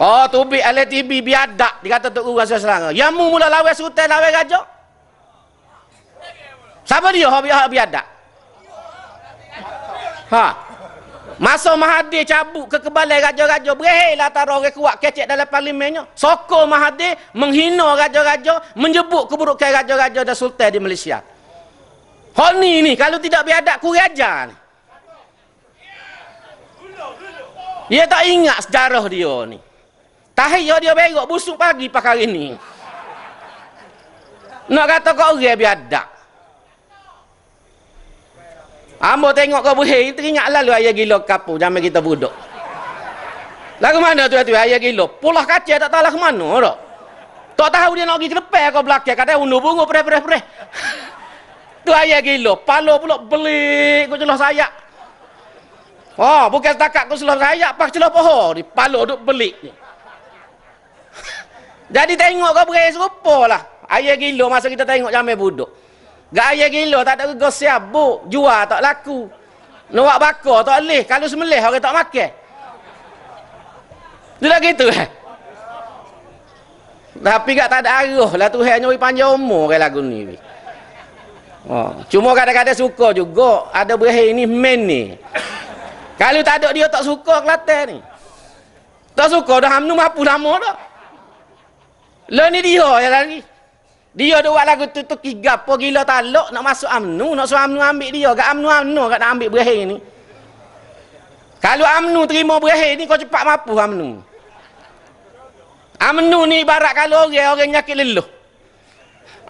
Oh, tubik ala TV biadak dikata Tok Guru Rasa Selangor. Yang mu mula lawan sultan lawan raja. Siapa dia hak biadak? Ha. Masa Mahathir cabut kekebalan raja-raja, berehlah antara orang kuat kecek dalam parlimennya. Sokong Mahathir menghina raja-raja, menyebut keburukan raja-raja dan sultan di Malaysia. Hak ni kalau tidak biadak kurang ajar ni. Dia tak ingat sejarah dia ni. Tahiyah dia berok busuk pagi pakai hari ni. Nak kata kau orang biadak. Ambo tengok kau buhir, teringat lalu ayah gila kapur zaman kita budak. Lagu mana tu ayah gila? Pulah kaca tak tahu lah ke mana tak? Tak tahu dia nak pergi ke depan kau belakang. Kata undur bunga perih. Tu ayah gila. Pala pula belik kau celah sayak. Oh, bukan setakat kau celah sayak, pak celah pohon ni. Pala duk belik ni. Jadi tengok kau berai serupa lah. Ayah gila masa kita tengok zaman budak. Gak ayah gila tak ada rego siabuk, jual tak laku. Nak bakar tak boleh, kalau semelih orang tak makan. Dia dah gitu Tapi gak tak ada arah lah Tuhan nyuri panjang umur ke lagu ni. Oh, cuma kadang-kadang suka juga ada berai ni main ni. Kalau tak ada dia tak suka Kelantan ni. Tak suka dah hamnu mampu lama dah. Lah ni dia yang lagi. Dia ada buat lagu tu gapo gila talak nak masuk UMNO, nak suruh UMNO ambil dia. Gak UMNO gak nak ambil berakhir ni. Kalau UMNO terima berakhir ni kau cepat mampu UMNO. UMNO ni ibarat kalau orang nyakit leluh.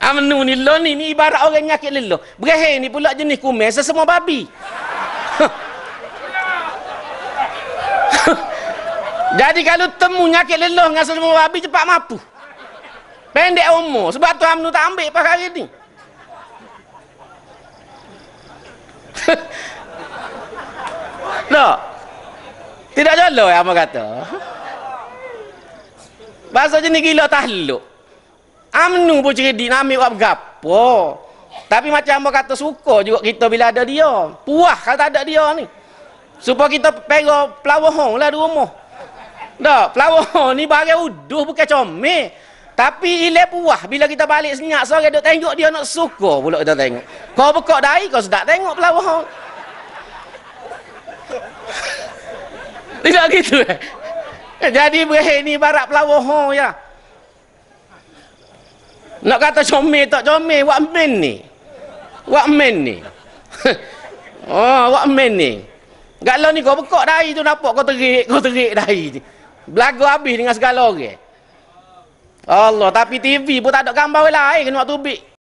UMNO ni lo ni ibarat orang nyakit leluh. Berakhir ni pula jenis kumis sesemua babi. Jadi kalau temu nyakit leluh dengan semua babi cepat mampu. Pendek umur. Sebab tu UMNO tak ambil pakai hari ni. Tak. Tidak jalo ya apa kata. Bahasa jenis gila tahluk. UMNO pun cerdik nak ambil buat berapa. Tapi macam apa kata suka juga kita bila ada dia. Puas kalau tak ada dia ni. Supaya kita pegang pelawahong lah di rumah. Tak, pelawahong ni barang uduh bukan comel. Tapi ilah puas bila kita balik senyap sore duk tengok dia nak suka pula kita tengok. Kau bekak dahi kau sedap tengok pelawahong. Tidak gitu Jadi berakhir ni barat pelawahong ya. Nak kata comel tak comel wak men ni. Wak men ni. Oh, wak men ni. Galau ni kau bekak dahi tu nampak kau terik dahi ni. Belagu habis dengan segala orang. Allah, tapi TV pun tak ada gambar lain kena buat tubik.